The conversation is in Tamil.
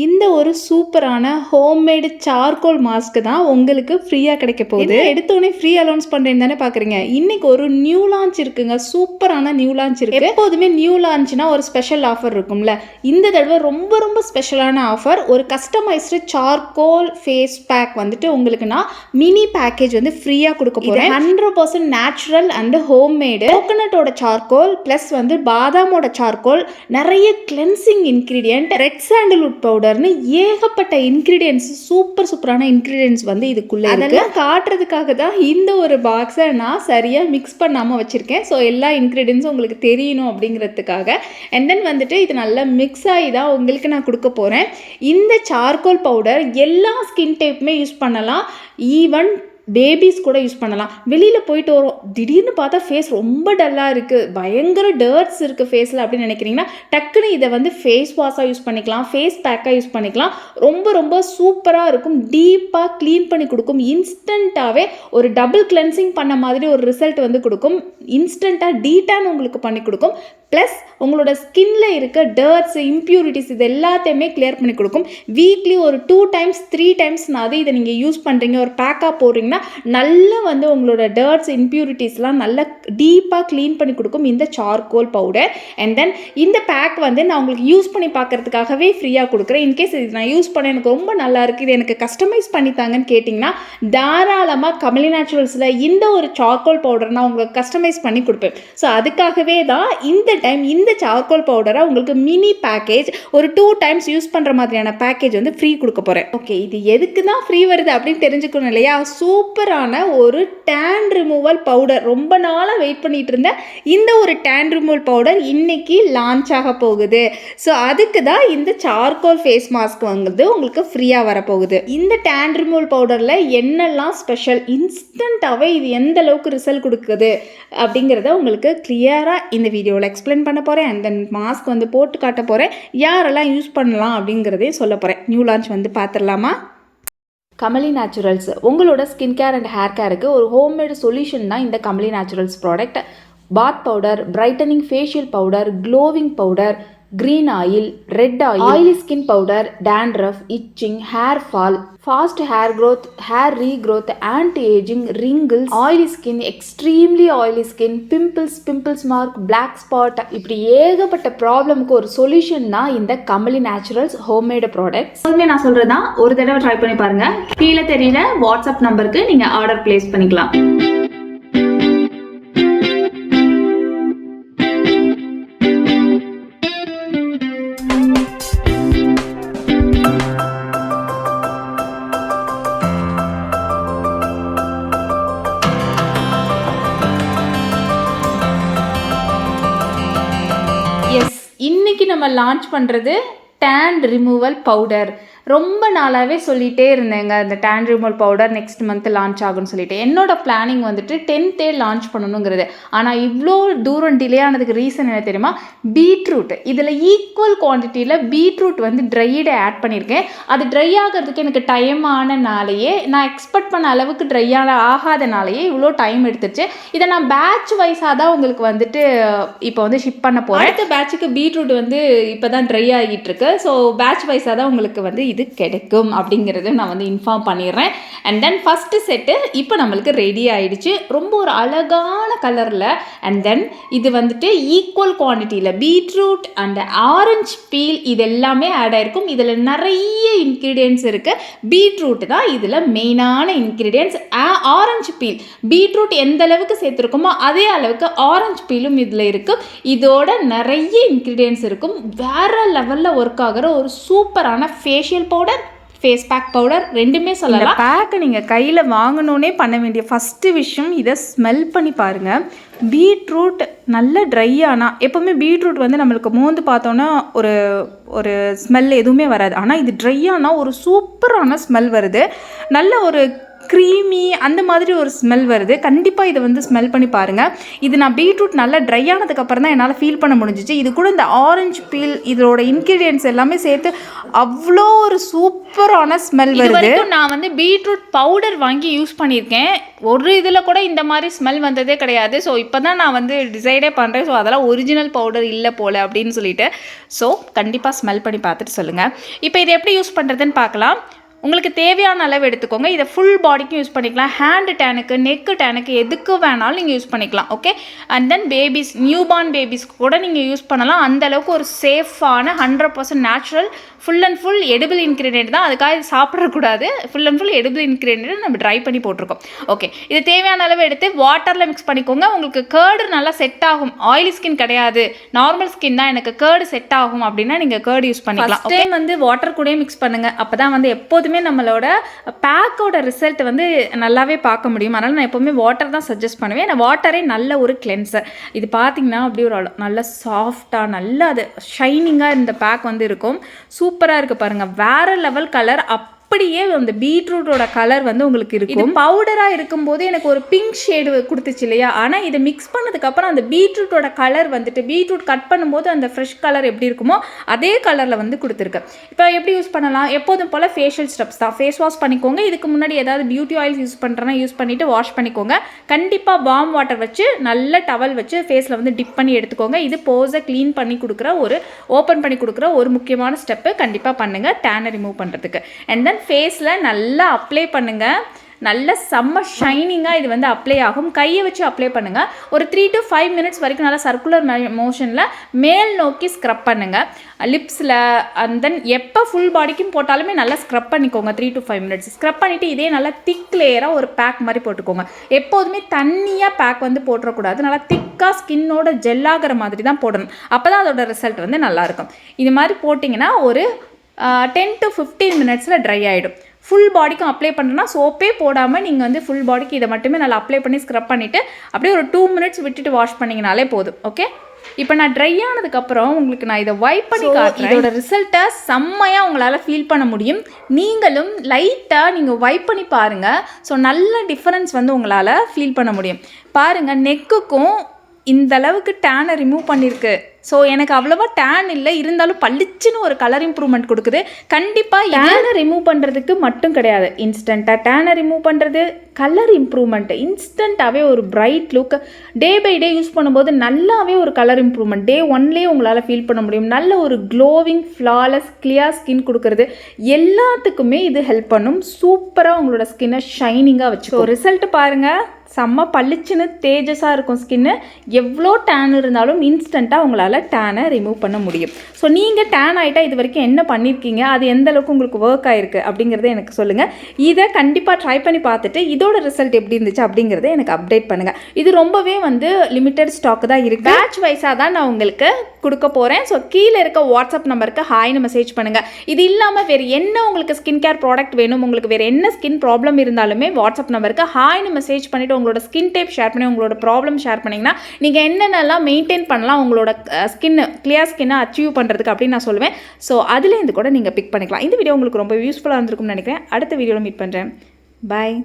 இந்த ஒரு சூப்பரான ஹோம்மேடு சார்கோல் மாஸ்க் தான் உங்களுக்கு ஃப்ரீயாக கிடைக்க போகுது. எடுத்தோடனே ஃப்ரீ அலௌன்ஸ் பண்ணுறேன்னு தானே பார்க்குறீங்க. இன்னைக்கு ஒரு நியூ லான்ச் இருக்குங்க. சூப்பரான நியூ லான்ச் இருக்கு. எப்போதுமே நியூ லான்ச்னா ஒரு ஸ்பெஷல் ஆஃபர் இருக்கும்ல. இந்த தடவை ரொம்ப ரொம்ப ஸ்பெஷலான ஆஃபர். ஒரு கஸ்டமைஸ்டு சார்கோல் ஃபேஸ் பேக் வந்துட்டு உங்களுக்கு நான் மினி பேக்கேஜ் வந்து ஃப்ரீயாக கொடுக்க போகிறேன். 100% நேச்சுரல் அண்ட் ஹோம்மேடு. கோகனட்டோட சார்கோல் ப்ளஸ் வந்து பாதாமோட சார்கோல், நிறைய கிளென்சிங் இன்க்ரீடியன்ட், ரெட் சாண்டல்வுட் பவுடர்னு ஏகப்பட்ட இன்கிரீடியன்ஸ், சூப்பரான இன்கிரீடியன்ஸ் வந்து இதுக்குள்ள அதெல்லாம் காட்டுறதுக்காக தான் இந்த ஒரு பாக்ஸை நான் சரியா மிக்ஸ் பண்ணாம வச்சிருக்கேன். ஸோ எல்லா இன்கிரீடியன்ஸும் உங்களுக்கு தெரியணும் அப்படிங்கிறதுக்காக. அண்ட் தென் வந்துட்டு இது நல்லா மிக்ஸ் ஆகி தான் உங்களுக்கு நான் கொடுக்க போறேன். இந்த சார்கோல் பவுடர் எல்லா ஸ்கின் டைப்புமே யூஸ் பண்ணலாம். ஈவன் பேபிஸ் கூட யூஸ் பண்ணலாம். வெளியில் போயிட்டு வரும், திடீர்னு பார்த்தா ஃபேஸ் ரொம்ப டல்லாக இருக்குது, பயங்கர டர்ட்ஸ் இருக்குது ஃபேஸில் அப்படின்னு நினைக்கிறீங்கன்னா டக்குன்னு இதை வந்து ஃபேஸ் வாஷாக யூஸ் பண்ணிக்கலாம், ஃபேஸ் பேக்காக யூஸ் பண்ணிக்கலாம். ரொம்ப சூப்பராக இருக்கும். டீப்பாக க்ளீன் பண்ணி கொடுக்கும். இன்ஸ்டண்ட்டாகவே ஒரு டபுள் கிளென்சிங் பண்ண மாதிரி ஒரு ரிசல்ட் வந்து கொடுக்கும். இன்ஸ்டண்ட்டாக டீட்டான் உங்களுக்கு பண்ணி கொடுக்கும். ப்ளஸ் உங்களோட ஸ்கின்ல இருக்க டர்ட்ஸ், இம்ப்யூரிட்டிஸ் இது எல்லாத்தையுமே கிளியர் பண்ணி கொடுக்கும். வீக்லி ஒரு 2 times 3 times இதை நீங்கள் யூஸ் பண்ணுறீங்க, ஒரு பேக்காக போடுறீங்கன்னா நல்லா வந்து உங்களோட டர்ட்ஸ், இம்ப்யூரிட்டிஸ்லாம் நல்லா டீப்பாக க்ளீன் பண்ணி கொடுக்கும் இந்த சார்கோல் பவுடர். அண்ட் தென் இந்த பேக் வந்து நான் உங்களுக்கு யூஸ் பண்ணி பார்க்கறதுக்காகவே ஃப்ரீயாக கொடுக்குறேன். இன்கேஸ் இது நான் யூஸ் பண்ண எனக்கு ரொம்ப நல்லா இருக்குது, இது எனக்கு கஸ்டமைஸ் பண்ணித்தாங்கன்னு கேட்டிங்கன்னா தாராளமாக கமலி நேச்சுரல்ஸில் இந்த ஒரு சார்கோல் பவுடர் நான் உங்களுக்கு கஸ்டமைஸ் பண்ணி கொடுப்பேன். ஸோ அதுக்காகவே தான் இந்த டைம் இந்த சார்கோல் பவுடரை உங்களுக்கு மினி பேக்கேஜ் ஒரு 2 times யூஸ் பண்ணுற மாதிரியான பேக்கேஜ் வந்து ஃப்ரீ கொடுக்க போகிறேன். ஓகே, இது எதுக்கு தான் ஃப்ரீ வருது அப்படின்னு தெரிஞ்சுக்கணும் இல்லையா? சூப்பரான ஒரு டேன் ரிமூவல் பவுடர், ரொம்ப நாளாக வெயிட் பண்ணிட்டு இருந்த இந்த ஒரு டேன் ரிமூவல் பவுடர் இன்னைக்கு லான்ச் ஆக போகுது. ஸோ அதுக்கு தான் இந்த சார்கோல் ஃபேஸ் மாஸ்க் வாங்குறது உங்களுக்கு ஃப்ரீயாக வரப்போகுது. இந்த டேன் ரிமூவல் பவுடரில் என்னெல்லாம் ஸ்பெஷல், இன்ஸ்டண்ட்டாகவே இது எந்த அளவுக்கு ரிசல்ட் கொடுக்குது அப்படிங்கிறத உங்களுக்கு கிளியராக இந்த வீடியோவில் எக்ஸ்பிளைன் பண்ண போகிறேன். அண்ட் தென் மாஸ்க் வந்து போட்டு காட்ட போகிறேன், யாரெல்லாம் யூஸ் பண்ணலாம் அப்படிங்கிறதையும் சொல்ல போகிறேன். நியூ லான்ச் வந்து பார்த்துடலாமா? கமலி நேச்சுரல்ஸ் உங்களோட ஸ்கின் கேர் அண்ட் ஹேர் கேருக்கு ஒரு ஹோம்மேடு சொல்யூஷன் தான் இந்த கமலி நேச்சுரல்ஸ் ப்ராடக்ட். பாத் powder, brightening facial powder, glowing powder, green oil, red oil, oily skin powder, dandruff, itching, hair fall, fast hair growth, hair regrowth, anti-aging, wrinkles, oily skin, extremely oily skin, pimples mark, black spot, இப்படி ஏகப்பட்ட ப்ராப்ளம்க்கு ஒரு சொல்யூஷன் தான் இந்த கமலி நேச்சுரல்ஸ் ஹோம்மேடு ப்ராடக்ட்ஸ். நான் சொல்றதா ஒரு தடவை ட்ரை பண்ணி பாருங்க. கீழே தெரியுற வாட்ஸ்அப் நம்பருக்கு நீங்க ஆர்டர் பிளேஸ் பண்ணிக்கலாம். இன்னைக்கு நம்ம லான்ச் பண்ணுறது டேன் ரிமூவல் பவுடர். ரொம்ப நாளாகவே சொல்லிகிட்டே இருந்தேங்க, இந்த tan removal powder next month launch ஆகும்னு சொல்லிட்டு. என்னோட பிளானிங் வந்துட்டு 10th லான்ச் பண்ணணுங்கிறது. ஆனால் இவ்வளோ தூரம் டிலே ஆனதுக்கு ரீசன் என்ன தெரியுமா? பீட்ரூட். இதில் ஈக்குவல் குவான்டிட்டியில் பீட்ரூட் வந்து ட்ரையை ஆட் பண்ணியிருக்கேன். அது ட்ரை ஆகிறதுக்கு எனக்கு டைம் ஆனனாலேயே, நான் எக்ஸ்பெக்ட் பண்ண அளவுக்கு ஆகாதனாலேயே இவ்வளோ டைம் எடுத்துச்சு. இதை நான் பேட்ச் வைஸாக தான் உங்களுக்கு வந்துட்டு இப்போ வந்து ஷிப் பண்ண போகிறேன். அடுத்த பேட்சுக்கு பீட்ரூட் வந்து இப்போ தான் ட்ரை ஆகிட்டு இருக்கு. ஸோ பேட்ச் வைஸாக தான் உங்களுக்கு வந்து இது கிடைக்கும் அப்படிங்கிறத நான் வந்து இன்ஃபார்ம் பண்ணிடுறேன். அண்ட் தென் ஃபஸ்ட்டு செட்டு இப்போ நம்மளுக்கு ரெடி ஆகிடுச்சு. ரொம்ப ஒரு அழகான கலரில். அண்ட் தென் இது வந்துட்டு ஈக்குவல் குவான்டிட்டியில் பீட்ரூட் அண்ட் ஆரஞ்சு பீல் இது எல்லாமே ஆட் ஆகிருக்கும். இதில் நிறைய இன்க்ரீடியன்ஸ் இருக்குது. பீட்ரூட் தான் இதில் மெயினான இன்க்ரீடியன்ஸ். ஆரஞ்சு பீல், பீட்ரூட் எந்த அளவுக்கு சேர்த்துருக்குமோ அதே அளவுக்கு ஆரஞ்சு பீலும் இதில் இருக்குது. இதோட நிறைய இன்க்ரீடியன்ஸ் இருக்கும். வேறு லெவலில் ஒர்க் ஆகிற ஒரு சூப்பரான facial powder, face pack powder ரெண்டுமே சொல்லலாம். பேக்கை நீங்கள் கையில் வாங்கணுன்னே பண்ண வேண்டிய ஃபஸ்ட்டு விஷயம், இதை ஸ்மெல் பண்ணி பாருங்கள். பீட்ரூட் நல்ல ட்ரை ஆனால், எப்போவுமே பீட்ரூட் வந்து நம்மளுக்கு மோந்து பார்த்தோன்னா ஒரு ஸ்மெல் எதுவுமே வராது. ஆனால் இது ட்ரை ஆனால் ஒரு சூப்பரான ஸ்மெல் வருது. நல்ல ஒரு க்ரீமி அந்த மாதிரி ஒரு ஸ்மெல் வருது. கண்டிப்பாக இதை வந்து ஸ்மெல் பண்ணி பாருங்கள். இது நான் பீட்ரூட் நல்லா ட்ரை ஆனதுக்கப்புறம் தான் என்னால் ஃபீல் பண்ண முடிஞ்சிச்சு. இது கூட இந்த ஆரஞ்சு பீல் இதோட இன்க்ரீடியன்ட்ஸ் எல்லாமே சேர்த்து அவ்வளோ ஒரு சூப்பரான ஸ்மெல் வருது. நான் வந்து பீட்ரூட் பவுடர் வாங்கி யூஸ் பண்ணியிருக்கேன். ஒரு இதில் கூட இந்த மாதிரி ஸ்மெல் வந்ததே கிடையாது. ஸோ இப்போ தான் நான் வந்து டிசைடே பண்ணுறேன். ஸோ அதெல்லாம் ஒரிஜினல் பவுடர் இல்லை போல் அப்படின்னு சொல்லிட்டு. ஸோ கண்டிப்பாக ஸ்மெல் பண்ணி பார்த்துட்டு சொல்லுங்கள். இப்போ இதை எப்படி யூஸ் பண்ணுறதுன்னு பார்க்கலாம். உங்களுக்கு தேவையான அளவு எடுத்துக்கோங்க. இதை ஃபுல் பாடிக்கும் யூஸ் பண்ணிக்கலாம். ஹேண்டு டேனுக்கு, நெக்கு டேனுக்கு, எதுக்கு வேணாலும் நீங்கள் யூஸ் பண்ணிக்கலாம். Okay. And then babies, newborn பேபிஸ்க்கு கூட நீங்கள் யூஸ் பண்ணலாம். அந்தளவுக்கு ஒரு சேஃபான 100% natural full and full edible ingredient தான். அதுக்காக இது சாப்பிடக்கூடாது. Full and full edible ingredient நம்ம ட்ரை பண்ணி போட்டிருக்கோம். ஓகே. இது தேவையான அளவு எடுத்து வாட்டரில் மிக்ஸ் பண்ணிக்கோங்க. உங்களுக்கு கேர்டு நல்லா செட் ஆகும். ஆயிலி ஸ்கின் கிடையாது, நார்மல் ஸ்கின் தான், எனக்கு கேர்டு செட் ஆகும் அப்படின்னா நீங்கள் கேர்டு யூஸ் பண்ணிக்கலாம். ஓகே. வந்து வாட்டர் கூட மிக்ஸ் பண்ணுங்கள். அப்போ தான் வந்து எப்போதுமே நம்மளோட பேக்கோட ரிசல்ட் வந்து நல்லாவே பார்க்க முடியும். அதனால் நான் எப்போவுமே வாட்டர் தான் சஜஸ்ட் பண்ணுவேன். நான் வாட்டரே நல்ல ஒரு கிளென்சர். இது பார்த்தீங்கன்னா அப்படியே ஒரு நல்ல சாஃப்டாக நல்ல அது ஷைனிங்காக இந்த பேக் வந்து இருக்கும். சூப்பராக இருக்குது பாருங்கள். வேறு லெவல் கலர். அப்படியே அந்த பீட்ரூட்டோட கலர் வந்து உங்களுக்கு இருக்கும். பவுடராக இருக்கும்போது எனக்கு ஒரு பிங்க் ஷேடு கொடுத்துச்சு இல்லையா? ஆனால் இதை மிக்ஸ் பண்ணதுக்கப்புறம் அந்த பீட்ரூட்டோட கலர் வந்துட்டு பீட்ரூட் கட் பண்ணும்போது அந்த ஃப்ரெஷ் கலர் எப்படி இருக்குமோ அதே கலரில் வந்து கொடுத்துருக்கு. இப்போ எப்படி யூஸ் பண்ணலாம்? எப்போதும் போல் ஃபேஷியல் ஸ்டெப்ஸ் தான். ஃபேஸ் வாஷ் பண்ணிக்கோங்க. இதுக்கு முன்னாடி ஏதாவது பியூட்டி ஆயில்ஸ் யூஸ் பண்ணுறேன்னா யூஸ் பண்ணிவிட்டு வாஷ் பண்ணிக்கோங்க. கண்டிப்பாக வார்ம் வாட்டர் வச்சு நல்ல டவல் வச்சு ஃபேஸில் வந்து டிப் பண்ணி எடுத்துக்கோங்க. இது போஸை க்ளீன் பண்ணி கொடுக்குற ஓப்பன் பண்ணி கொடுக்குற ஒரு முக்கியமான ஸ்டெப்பு. கண்டிப்பாக பண்ணுங்கள் டேனை ரிமூவ் பண்ணுறதுக்கு. அண்ட் தென் ஃபேஸில் நல்லா அப்ளை பண்ணுங்கள். நல்ல செம்ம ஷைனிங்காக இது வந்து அப்ளை ஆகும். கையை வச்சு அப்ளை பண்ணுங்கள். ஒரு 3 to 5 minutes வரைக்கும் நல்லா சர்க்குலர் மோஷனில் மேல் நோக்கி ஸ்க்ரப் பண்ணுங்கள். லிப்ஸில் அண்ட் தென் எப்போ ஃபுல் பாடிக்கும் போட்டாலுமே நல்லா ஸ்க்ரப் பண்ணிக்கோங்க. 3 to 5 minutes ஸ்க்ரப் பண்ணிவிட்டு இதே நல்லா திக் லேயராக ஒரு பேக் மாதிரி போட்டுக்கோங்க. எப்போதுமே தண்ணியாக பேக் வந்து போட்டுறக்கூடாது. நல்லா திக்காக ஸ்கின்னோட ஜெல்லாகிற மாதிரி தான் போடணும். அப்போ தான் அதோட ரிசல்ட் வந்து நல்லாயிருக்கும். இது மாதிரி போட்டிங்கன்னா ஒரு 10 to 15 minutes ட்ரை ஆகிடும். ஃபுல் பாடிக்கும் அப்ளை பண்ணுறேன்னா சோப்பே போடாமல் நீங்கள் வந்து ஃபுல் பாடிக்கு இதை மட்டுமே நல்லா அப்ளை பண்ணி ஸ்க்ரப் பண்ணிவிட்டு அப்படியே ஒரு 2 minutes விட்டுட்டு வாஷ் பண்ணிங்கனாலே போதும். ஓகே. இப்போ நான் ட்ரை ஆனதுக்கப்புறம் உங்களுக்கு நான் இதை வைப் பண்ணி காட்டுறேன். இதோட ரிசல்ட்டை செம்மையாக உங்களால் ஃபீல் பண்ண முடியும். நீங்களும் லைட்டாக நீங்கள் வைப் பண்ணி பாருங்கள். ஸோ நல்ல டிஃப்ரென்ஸ் வந்து உங்களால் ஃபீல் பண்ண முடியும். பாருங்கள், நெக்குக்கும் இந்த அளவுக்கு டேனை ரிமூவ் பண்ணியிருக்கு. ஸோ எனக்கு அவ்வளோவா டேன் இல்லை, இருந்தாலும் பளிச்சுன்னு ஒரு கலர் இம்ப்ரூவ்மெண்ட் கொடுக்குது. கண்டிப்பாக டேனை ரிமூவ் பண்ணுறதுக்கு மட்டும் கிடையாது, இன்ஸ்டண்ட்டாக டேனை ரிமூவ் பண்ணுறது, கலர் இம்ப்ரூவ்மெண்ட், இன்ஸ்டண்ட்டாகவே ஒரு bright look. Day by day use பண்ணும்போது நல்லாவே ஒரு கலர் இம்ப்ரூவ்மெண்ட் டே 1லேயே உங்களால் ஃபீல் பண்ண முடியும். நல்ல ஒரு க்ளோவிங் ஃப்ளாலஸ் கிளியர் ஸ்கின் கொடுக்குறது. எல்லாத்துக்குமே இது ஹெல்ப் பண்ணும். சூப்பராக உங்களோட ஸ்கின்னை ஷைனிங்காக வச்சுக்கோ. ரிசல்ட் பாருங்கள், செம்ம பளிச்சுன்னு தேஜஸாக இருக்கும் ஸ்கின்னு. எவ்வளோ டேன் இருந்தாலும் இன்ஸ்டண்ட்டாக உங்களால் டேனை ரிமூவ் பண்ண முடியும். ஸோ நீங்கள் டேன் ஆகிட்டா இது வரைக்கும் என்ன பண்ணியிருக்கீங்க, அது எந்த அளவுக்கு உங்களுக்கு ஒர்க் ஆகிருக்கு அப்படிங்கிறத எனக்கு சொல்லுங்கள். இதை கண்டிப்பாக ட்ரை பண்ணி பார்த்துட்டு இதோட ரிசல்ட் எப்படி இருந்துச்சு அப்படிங்கிறத எனக்கு அப்டேட் பண்ணுங்கள். இது ரொம்பவே வந்து லிமிட்டட் ஸ்டாக் தான் இருக்குது. பேட்ச் வைஸாக தான் நான் உங்களுக்கு கொடுக்க போகிறேன். ஸோ கீழே இருக்க வாட்ஸ்அப் நம்பருக்கு ஹாய்னு மெசேஜ் பண்ணுங்கள். இது இல்லாமல் வேறு என்ன உங்களுக்கு ஸ்கின் கேர் ப்ராடக்ட் வேணும், உங்களுக்கு வேறு என்ன ஸ்கின் ப்ராப்ளம் இருந்தாலுமே வாட்ஸ்அப் நம்பருக்கு ஹாய்னு மெசேஜ் பண்ணிவிட்டு உங்களோட ஸ்கின் டைப் ஷேர் பண்ணி உங்களோட ப்ராப்ளம் ஷேர் பண்ணிங்கன்னா நீங்கள் என்னென்னலாம் மெயின்டைன் பண்ணலாம் உங்களோட ஸ்கின் கிளியர் ஸ்கின்னை அச்சீவ் பண்ணுறதுக்கு அப்படின்னு நான் சொல்லுவேன். ஸோ அதுலேருந்து கூட நீங்கள் பிக் பண்ணிக்கலாம். இந்த வீடியோ உங்களுக்கு ரொம்ப யூஸ்ஃபுல்லாக இருந்திருக்கும்னு நினைக்கிறேன். அடுத்த வீடியோவில் மீட் பண்ணுறேன். பாய்.